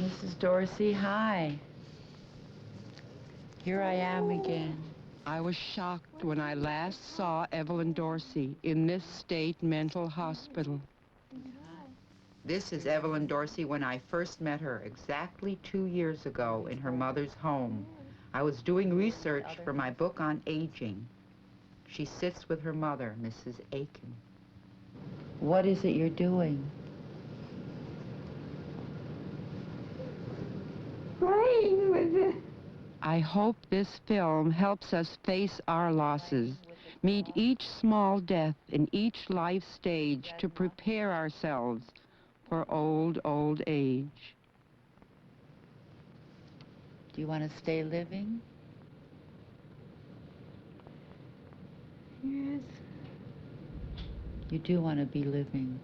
Mrs. Dorsey, hi. Here I am again. I was shocked when I last saw Evelyn Dorsey in this state mental hospital. This is Evelyn Dorsey when I first met her exactly 2 years ago in her mother's home. I was doing research for my book on aging. She sits with her mother, Mrs. Aiken. What is it you're doing? Playing with it. I hope this film helps us face our losses, meet each small death in each life stage to prepare ourselves for old age. Do you want to stay living? Yes. You do want to be living.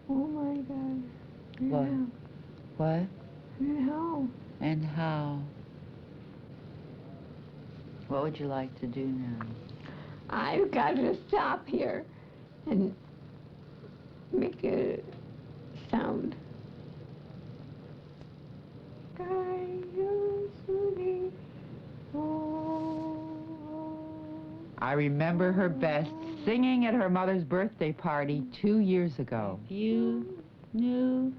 Oh my God. What? Yeah. What? No. And how? What would you like to do now? I've got to stop here and make a sound. I remember her best singing at her mother's birthday party 2 years ago. If you knew.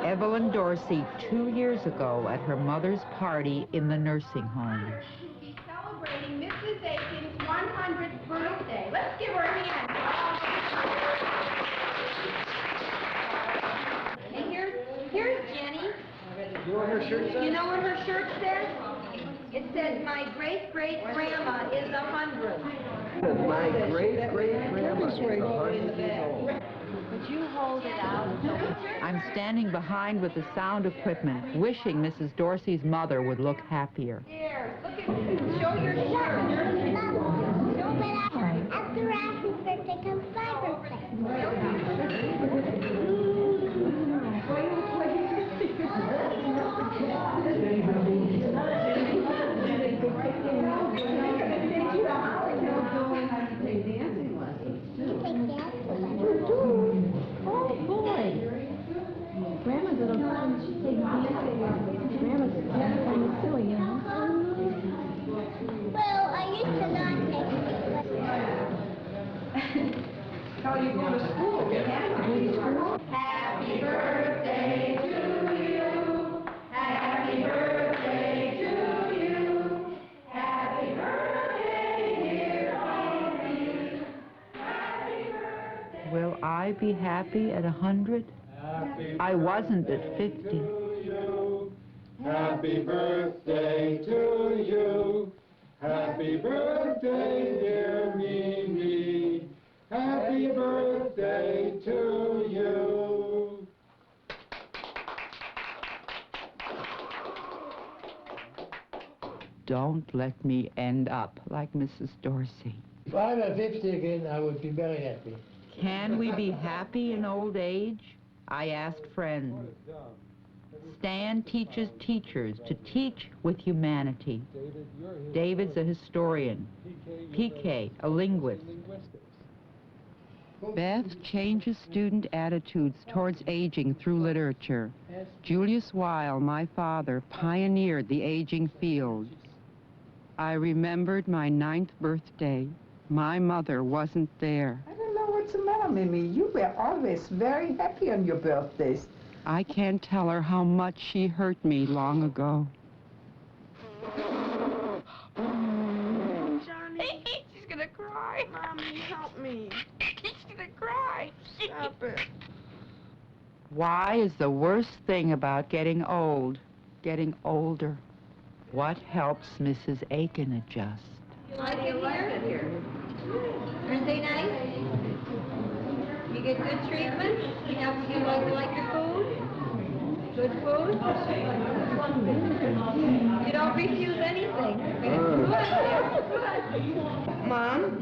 Evelyn Dorsey 2 years ago at her mother's party in the nursing home. She's celebrating Mrs. Aiken's 100th birthday. Let's give her a hand. And here's Jenny. You know what her shirt says? It says, "My great-great-grandma is 100." My great-great-grandma is 100. Would you hold it out? I'm standing behind with the sound equipment, wishing Mrs. Dorsey's mother would look happier. Here, look at show your shirt. After Ashley's birthday comes my birthday. Oh boy. Grandma's little Grandma's kind of silly, you know. Well, I used to not take it. How are you going to school? Happy birthday to you. Happy birthday to you. Happy birthday, dear Bobby. Happy birthday. Will I be happy at 100? I wasn't at 50. Happy birthday to you. Happy birthday, dear Mimi. Happy birthday to you. Don't let me end up like Mrs. Dorsey. If I'm at 50 again, I would be very happy. Can we be happy in old age? I asked friends. Stan teaches teachers to teach with humanity. David's a historian. PK, a linguist. Beth changes student attitudes towards aging through literature. Julius Weil, my father, pioneered the aging field. I remembered my 9th birthday. My mother wasn't there. I don't know what's the matter, Mimi. You were always very happy on your birthdays. I can't tell her how much she hurt me long ago. Johnny. She's gonna cry. Mommy, help me. She's gonna cry. Stop it. Why is the worst thing about getting old, getting older? What helps Mrs. Aiken adjust? You like it here? Aren't they nice? You get good treatment? You like your food? Good food? You don't refuse anything. Good. Mom,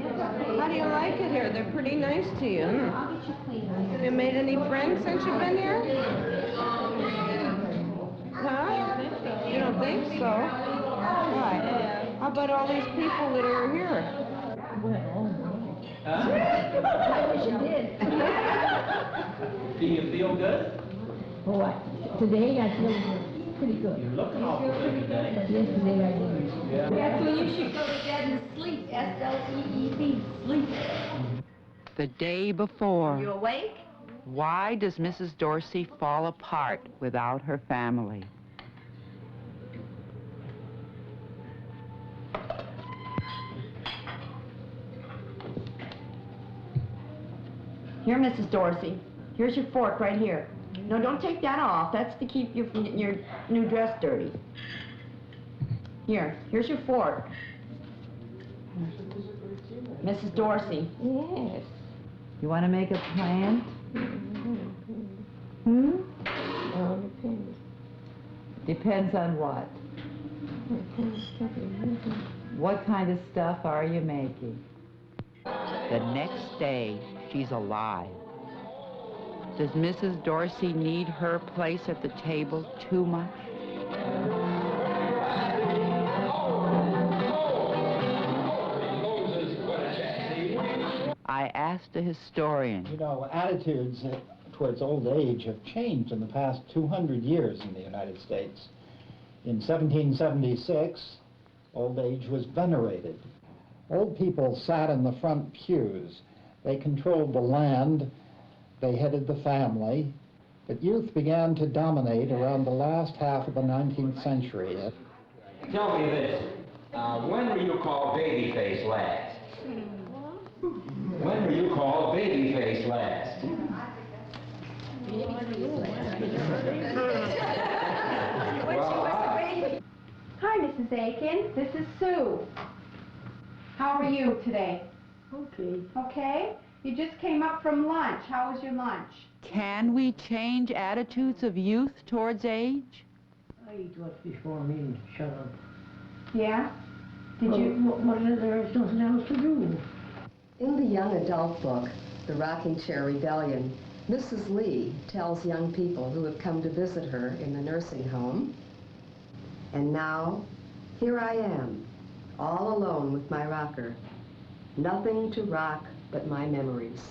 how do you like it here? They're pretty nice to you. Have you made any friends since you've been here? Huh? You don't think so. Why? How about all these people that are here? I wish you did. Do you feel good? Boy, today I feel pretty good. You're looking awful good today. Yesterday I didn't. Yeah. That's when you should go to bed and sleep. S-L-E-E-P, sleep. The day before. You awake? Why does Mrs. Dorsey fall apart without her family? Here, Mrs. Dorsey. Here's your fork right here. No, don't take that off. That's to keep you from getting your new dress dirty. Here's your fork. Mrs. Dorsey. Yes. You want to make a plan? Well, depends. Depends on what? What kind of stuff are you making? The next day, she's alive. Does Mrs. Dorsey need her place at the table too much? I asked a historian. You know, attitudes towards old age have changed in the past 200 years in the United States. In 1776, old age was venerated. Old people sat in the front pews. They controlled the land. They headed the family. But youth began to dominate around the last half of the 19th century. Tell me this. When were you called babyface last? When were you called babyface last? Hi, Mrs. Aiken. This is Sue. How are you today? Okay. Okay? You just came up from lunch. How was your lunch? Can we change attitudes of youth towards age? I eat what's before me, shut up. Yeah? Did you? What is there is nothing else to do? In the young adult book, The Rocking Chair Rebellion, Mrs. Lee tells young people who have come to visit her in the nursing home, and now, here I am, all alone with my rocker. Nothing to rock but my memories.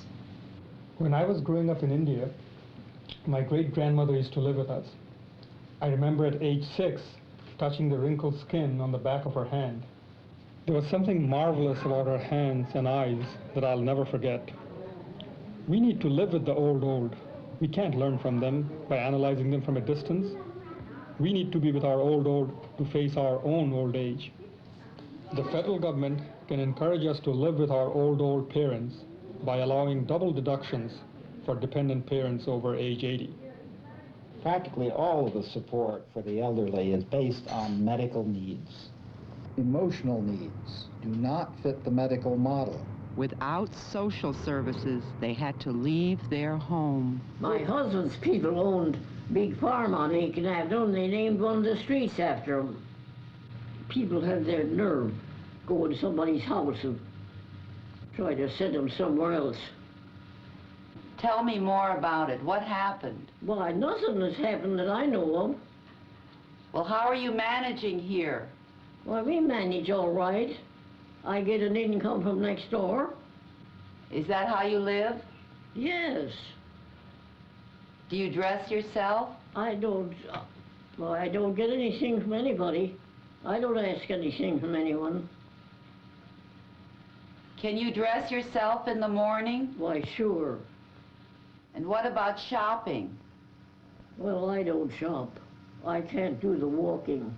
When I was growing up in India, my great-grandmother used to live with us. I remember at age 6, touching the wrinkled skin on the back of her hand. There was something marvelous about her hands and eyes that I'll never forget. We need to live with the old. We can't learn from them by analyzing them from a distance. We need to be with our old to face our own old age. The federal government can encourage us to live with our old parents by allowing double deductions for dependent parents over age 80. Practically all of the support for the elderly is based on medical needs. Emotional needs do not fit the medical model. Without social services, they had to leave their home. My husband's people owned big farm on Aiken Avenue, and they named one of the streets after him. People had their nerve go in somebody's house and try to send them somewhere else. Tell me more about it. What happened? Well, nothing has happened that I know of. Well, how are you managing here? Well, we manage all right. I get an income from next door. Is that how you live? Yes. Do you dress yourself? I don't get anything from anybody. I don't ask anything from anyone. Can you dress yourself in the morning? Why, sure. And what about shopping? Well, I don't shop. I can't do the walking.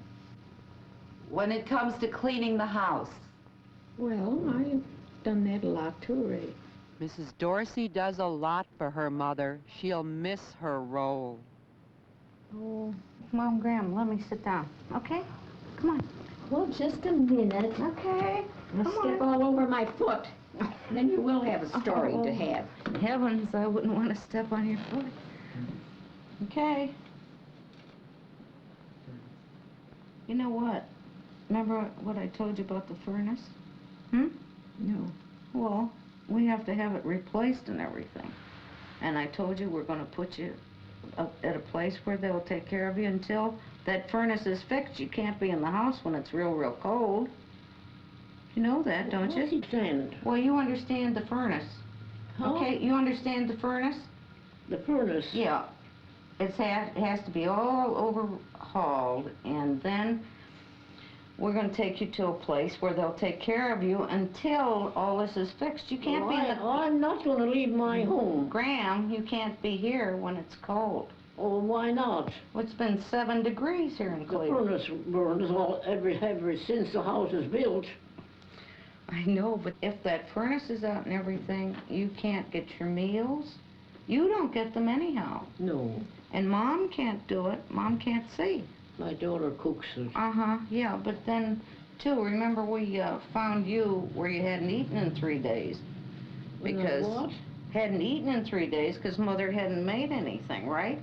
When it comes to cleaning the house? Well, I've done that a lot too, Ray. Mrs. Dorsey does a lot for her mother. She'll miss her role. Oh, Mom, Graham, let me sit down. Okay? Come on. Well, just a minute. Okay. Now step all over my foot. Then you will have a story to have. Heavens, I wouldn't want to step on your foot. Okay. You know what? Remember what I told you about the furnace? No. Well, we have to have it replaced and everything. And I told you we're going to put you up at a place where they'll take care of you until that furnace is fixed, you can't be in the house when it's real, real cold. You know that, don't you? What's he saying? Well, you understand the furnace. Huh? Okay, you understand the furnace? The furnace? Yeah. It has to be all overhauled, and then we're going to take you to a place where they'll take care of you until all this is fixed. You can't be in the... I'm not going to leave my home. Graham, you can't be here when it's cold. Oh, why not? Well, it's been 7 degrees here in Cleveland. The furnace burns ever since the house is built. I know, but if that furnace is out and everything, you can't get your meals. You don't get them anyhow. No. And Mom can't do it. Mom can't see. My daughter cooks it. Uh-huh, yeah, but then, too, remember we found you where you hadn't eaten in 3 days. Because... What? Hadn't eaten in 3 days because Mother hadn't made anything, right?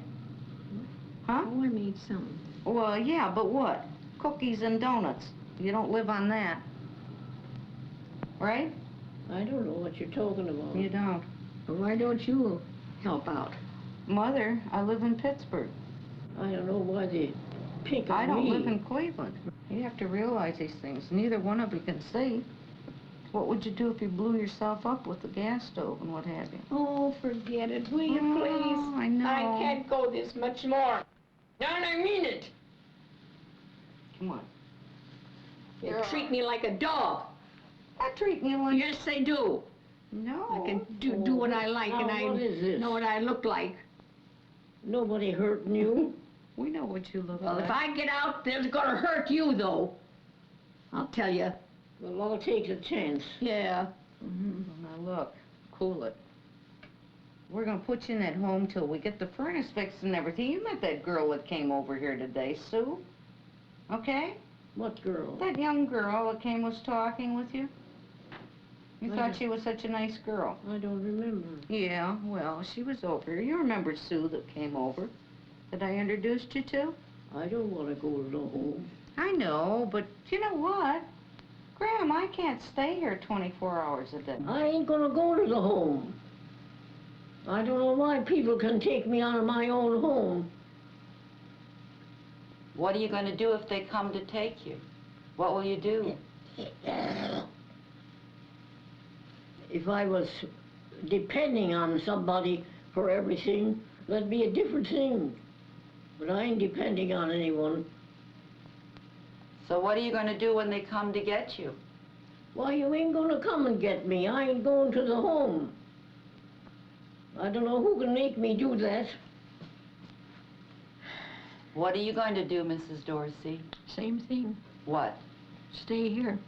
Huh? Oh, I made some. Well, yeah, but what? Cookies and donuts. You don't live on that. Right? I don't know what you're talking about. You don't. Well, why don't you help out? Mother, I live in Pittsburgh. I don't know why they pick on I don't me. live in Cleveland. You have to realize these things. Neither one of you can see. What would you do if you blew yourself up with the gas stove and what have you? Oh, forget it, will you, please? I know. I can't go this much more. No, and I mean it. Come on. They treat me like a dog. I treat you like... Yes, they do. No. I can do what I like, and I what is this? know what I look like. Nobody hurting you? We know what you look Well, like. if I get out, they're gonna hurt you, though. I'll tell you. Well, I'll take a chance. Yeah. Now look, cool it. We're gonna put you in that home till we get the furnace fixed and everything. You met that girl that came over here today, Sue. Okay? What girl? That young girl that was talking with you. You thought she was such a nice girl. I don't remember. Yeah, well, she was over here. You remember Sue that came over that I introduced you to? I don't want to go to the home. I know, but you know what? Graham, I can't stay here 24 hours a day. I ain't gonna go to the home. I don't know why people can take me out of my own home. What are you going to do if they come to take you? What will you do? If I was depending on somebody for everything, that'd be a different thing. But I ain't depending on anyone. So what are you going to do when they come to get you? Why, you ain't gonna come and get me. I ain't going to the home. I don't know who can make me do that. What are you going to do, Mrs. Dorsey? Same thing. What? Stay here.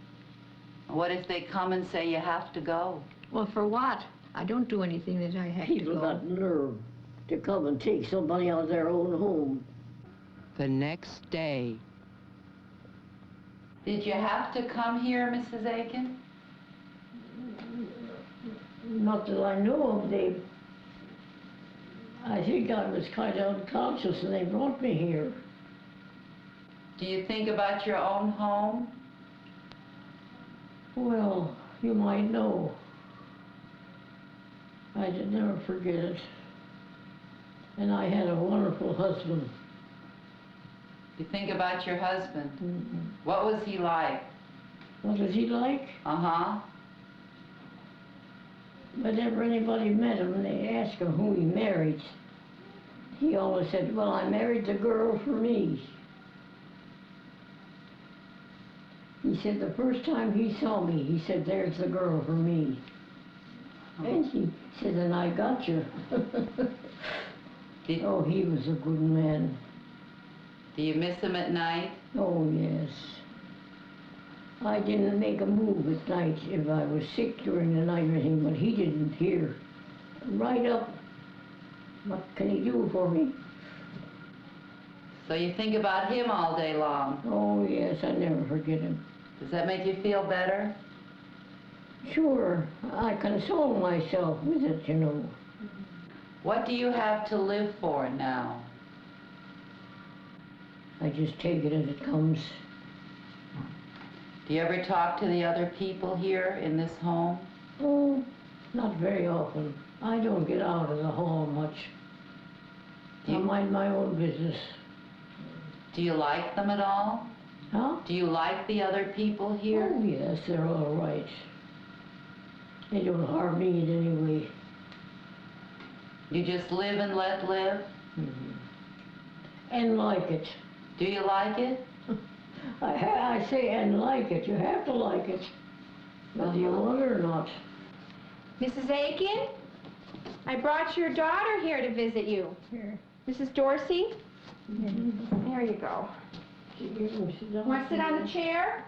What if they come and say you have to go? Well, for what? I don't do anything that I have to People go. got nerve to come and take somebody out of their own home. The next day. Did you have to come here, Mrs. Aiken? Not that I know of. I think I was kind of unconscious and they brought me here. Do you think about your own home? Well, you might know. I did never forget it. And I had a wonderful husband. You think about your husband. Mm-hmm. What was he like? What was he like? Uh-huh. Whenever anybody met him, they asked him who he married. He always said, well, I married the girl for me. He said the first time he saw me, he said, there's the girl for me. And he said, and I got you. Oh, he was a good man. Do you miss him at night? Oh, yes. I didn't make a move at night if I was sick during the night or anything, but he didn't hear. Right up. What can he do for me? So you think about him all day long? Oh, yes, I never forget him. Does that make you feel better? Sure, I console myself with it, you know. What do you have to live for now? I just take it as it comes. Do you ever talk to the other people here in this home? Oh, not very often. I don't get out of the hall much. I mind my own business. Do you like them at all? Huh? Do you like the other people here? Oh, yes, they're all right. They don't harm me in any way. You just live and let live? Mm-hmm. And like it. Do you like it? I say and like it. You have to like it. Whether you want it or not. Mrs. Aiken, I brought your daughter here to visit you. Here. Mrs. Dorsey? Mm-hmm. There you go. Want to sit on the chair?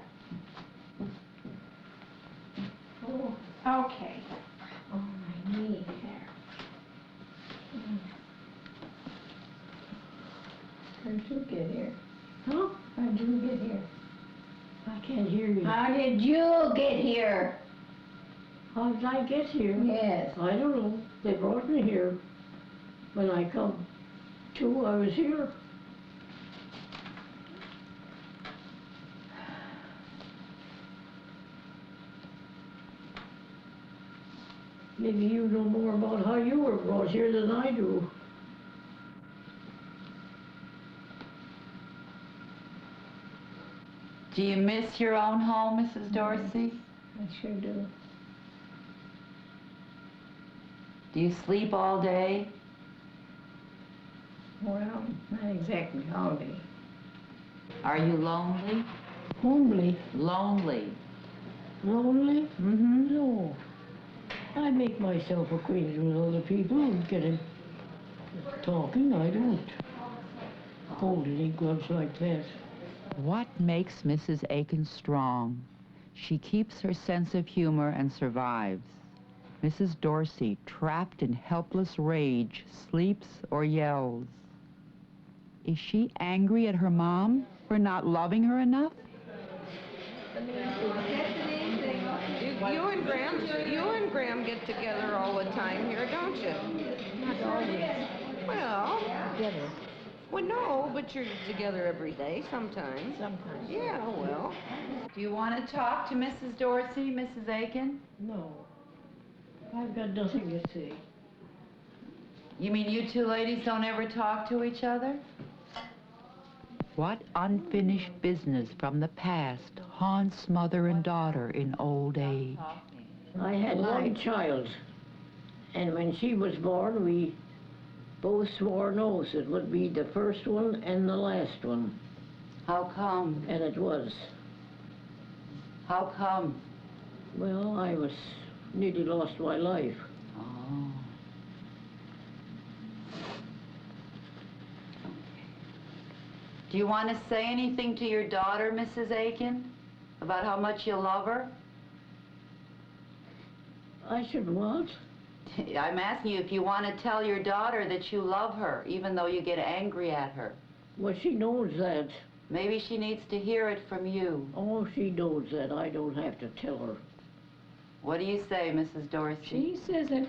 Oh. Okay. Oh, my knee here. How did you get here? Huh? How did you get here? I can't hear you. How did you get here? How did I get here? Yes. I don't know. They brought me here. When I come to, I was here. Maybe you know more about how you were brought here than I do. Do you miss your own home, Mrs. Dorsey? I sure do. Do you sleep all day? Well, not exactly all day. Are you lonely? Homely. Lonely. Lonely? Mm-hmm. No. I make myself acquainted with other people and get in talking. I don't hold any grudge like that. What makes Mrs. Aiken strong? She keeps her sense of humor and survives. Mrs. Dorsey, trapped in helpless rage, sleeps or yells. Is she angry at her mom for not loving her enough? You and Graham get together all the time here, don't you? Not always. Well, Together. well, no, but you're together every day sometimes. Sometimes. Yeah, well. Do you want to talk to Mrs. Dorsey, Mrs. Aiken? No. I've got nothing to say. You mean you two ladies don't ever talk to each other? What unfinished business from the past haunts mother and daughter in old age? I had one child, and when she was born, we both swore oaths it would be the first one and the last one. How come? And it was. How come? Well, I was nearly lost my life. Oh. Do you want to say anything to your daughter, Mrs. Aiken, about how much you love her? I should what? I'm asking you if you want to tell your daughter that you love her, even though you get angry at her. Well, she knows that. Maybe she needs to hear it from you. Oh, she knows that. I don't have to tell her. What do you say, Mrs. Dorsey? She says it.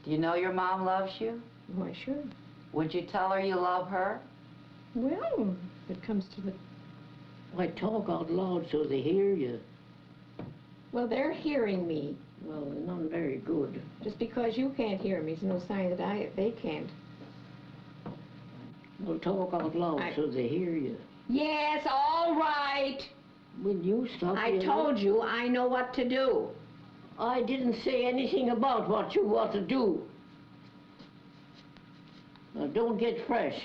Do you know your mom loves you? Why, sure. Would you tell her you love her? Well, if it comes to the... I talk out loud so they hear you. Well, they're hearing me. Well, they're not very good. Just because you can't hear me is no sign that they can't. Well, talk out loud so they hear you. Yes, all right. Will you stop? I told you I know what to do. I didn't say anything about what you want to do. Now, don't get fresh.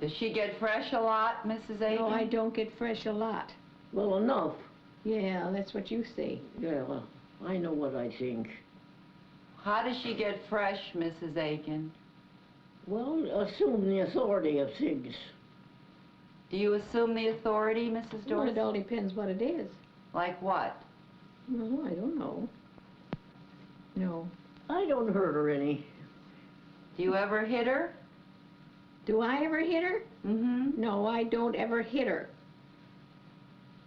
Does she get fresh a lot, Mrs. Aiken? No, I don't get fresh a lot. Well, enough. Yeah, that's what you say. Yeah, well, I know what I think. How does she get fresh, Mrs. Aiken? Well, assume the authority of things. Do you assume the authority, Mrs. Dorsey? Well, it all depends what it is. Like what? No, I don't know. No. I don't hurt her any. Do you ever hit her? Do I ever hit her? Mm-hmm. No, I don't ever hit her.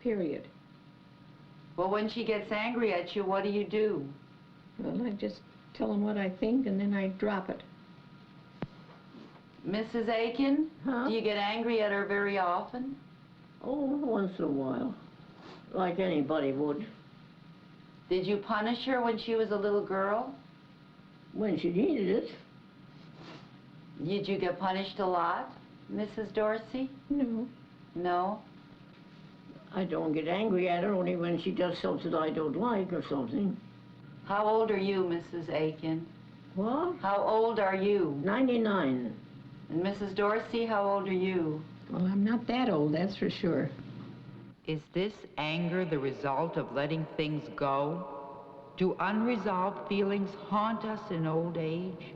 Period. Well, when she gets angry at you, what do you do? Well, I just tell them what I think and then I drop it. Mrs. Aiken, Huh? do you get angry at her very often? Oh, once in a while. Like anybody would. Did you punish her when she was a little girl? When she needed it. Did you get punished a lot? Mrs. Dorsey? No. No? I don't get angry at her only when she does something I don't like or something. How old are you, Mrs. Aiken? What? How old are you? 99. And Mrs. Dorsey, how old are you? Well, I'm not that old, that's for sure. Is this anger the result of letting things go? Do unresolved feelings haunt us in old age?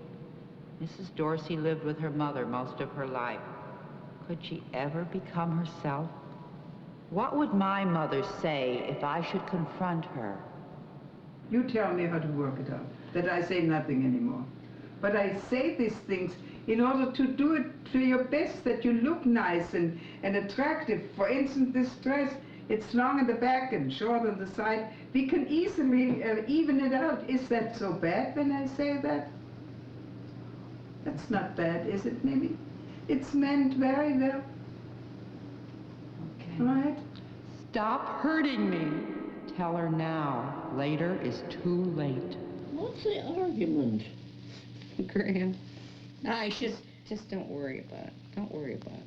Mrs. Dorsey lived with her mother most of her life. Could she ever become herself? What would my mother say if I should confront her? You tell me how to work it out, that I say nothing anymore. But I say these things in order to do it to your best, that you look nice and attractive. For instance, this dress, it's long in the back and short on the side. We can easily even it out. Is that so bad when I say that? That's not bad, is it, Mimi? It's meant very well. Okay. Right? Stop hurting me. Tell her now. Later is too late. What's the argument? Graham, I should... Just don't worry about it. Don't worry about it.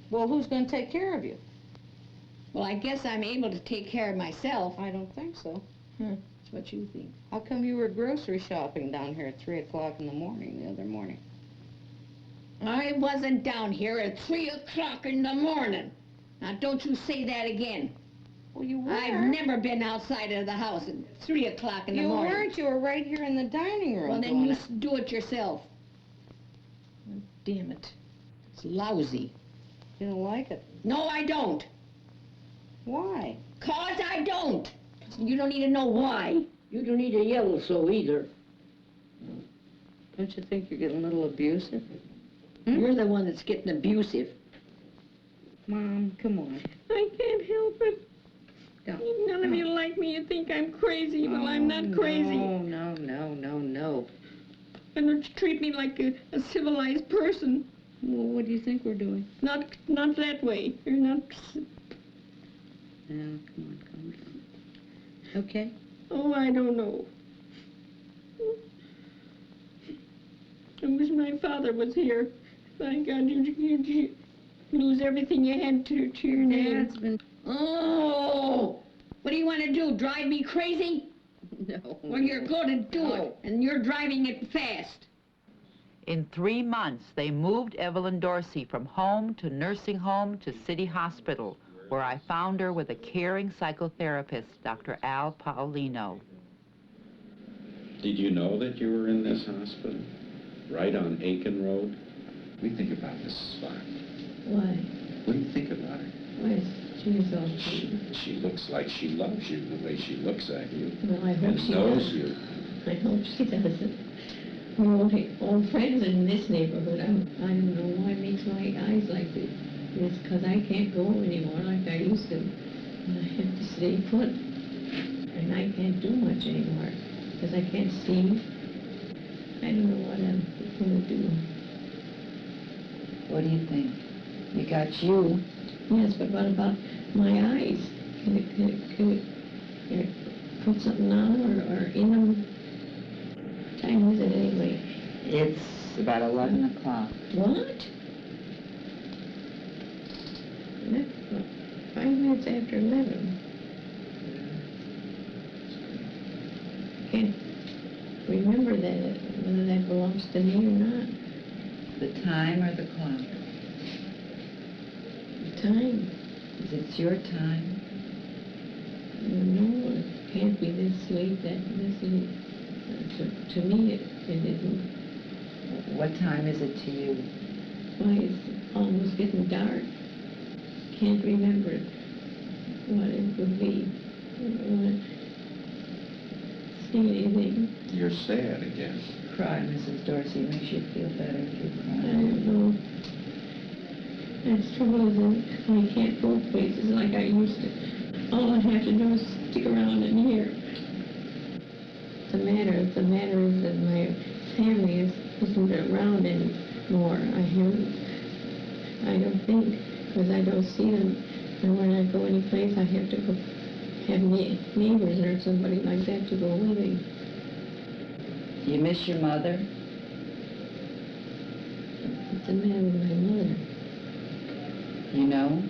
Well, who's going to take care of you? Well, I guess I'm able to take care of myself. I don't think so. That's what you think. How come you were grocery shopping down here at 3 o'clock in the morning the other morning? I wasn't down here at 3 o'clock in the morning. Now, don't you say that again. Well, you were. I've never been outside of the house at 3 o'clock in the morning. You weren't. You were right here in the dining room. Well, then you do it yourself. Oh, damn it. It's lousy. You don't like it? No, I don't. Why? 'Cause I don't. You don't need to know why. You don't need to yell so either. Don't you think you're getting a little abusive? You're the one that's getting abusive. Mom, come on. I can't help it. Don't. None of you like me. You think I'm crazy. Well, I'm not crazy. No. And don't treat me like a civilized person. Well, what do you think we're doing? Not that way. You're not... Now, come on, calm down. Okay? Oh, I don't know. I wish my father was here. My God, you lose everything you had to your name. Dad's been... Oh! What do you want to do, drive me crazy? No. Well, you're going to do it, and you're driving it fast. In 3 months, they moved Evelyn Dorsey from home to nursing home to city hospital, where I found her with a caring psychotherapist, Dr. Al Paolino. Did you know that you were in this hospital? Right on Aiken Road? We think about Mrs. Clark. Why? What do you think about her? Why is she so sweet? She looks like she loves you, the way she looks at you. Well, I hope and she knows does. you. I hope she doesn't. We're old friends in this neighborhood. I don't know why it makes my eyes like this. It's because I can't go anymore like I used to. And I have to stay put. And I can't do much anymore because I can't see. I don't know what I'm going to do. What do you think? You got you. Yes, but what about my eyes? Can it put something on or in them? What time is it anyway? It's about 11 o'clock. What? That's 5 minutes after 11. Can't remember that, whether that belongs to me or not. The time or the clock? The time. Is it your time? No, it can't be this late, this late. To me, it isn't. What time is it to you? Why, it's almost getting dark. Can't remember what it would be. I don't want to see anything. You're sad again. Cry, Mrs. Dorsey. It makes you feel better if you I cry. don't know. That's trouble is that I can't go places like I used to. All I have to do is stick around in here. The matter is that my family isn't around anymore. I don't think, because I don't see them. And when I go any place, I have to go have neighbors or somebody like that to go with me. You miss your mother? What's the matter with my mother? You know?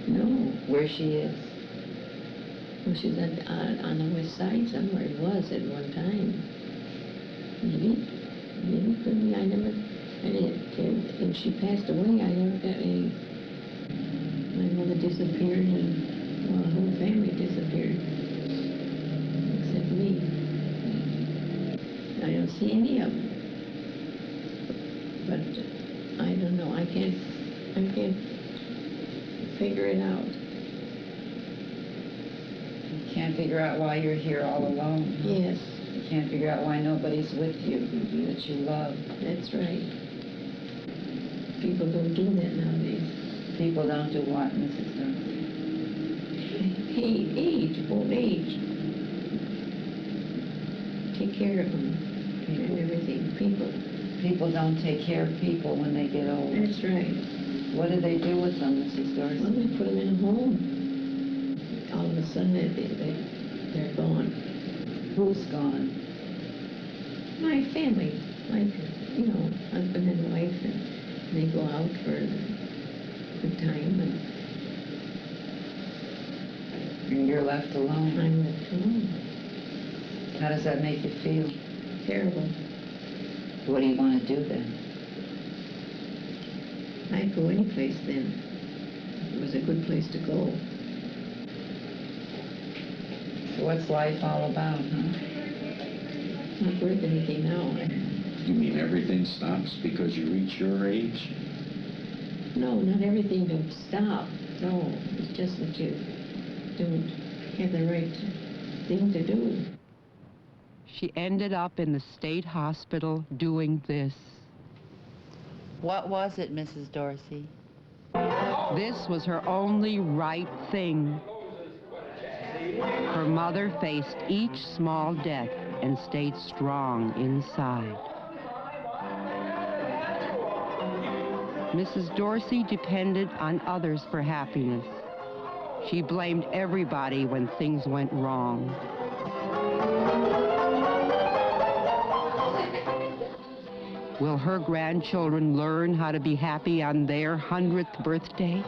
No. Where she is? Well, she's on the west side somewhere. It was at one time. Maybe could be. I didn't, and she passed away. I never got any. My mother disappeared, and well, the whole family disappeared, except me. I don't see any of them. But I don't know. I can't figure it out. You can't figure out why you're here all alone. Huh? Yes. You can't figure out why nobody's with you that you love. That's right. People don't do that nowadays. People don't do what, Mrs. Darcy? Old age. Take care of them and everything. People don't take care of people when they get old. That's right. What do they do with them, Mrs. Darcy? Well, they put them in a home. All of a sudden, they're gone. Who's gone? My family, husband and wife, and they go out for a good time, and you're left alone. I'm left alone. How does that make you feel? Terrible. What do you want to do then? I'd go any place then. It was a good place to go. So what's life all about, huh? It's not worth anything now. You mean everything stops because you reach your age? No, not everything don't stop. No, it's just that you don't have the right thing to do. She ended up in the state hospital doing this. What was it, Mrs. Dorsey? This was her only right thing. Her mother faced each small death and stayed strong inside. Mrs. Dorsey depended on others for happiness. She blamed everybody when things went wrong. Will her grandchildren learn how to be happy on their 100th birthday?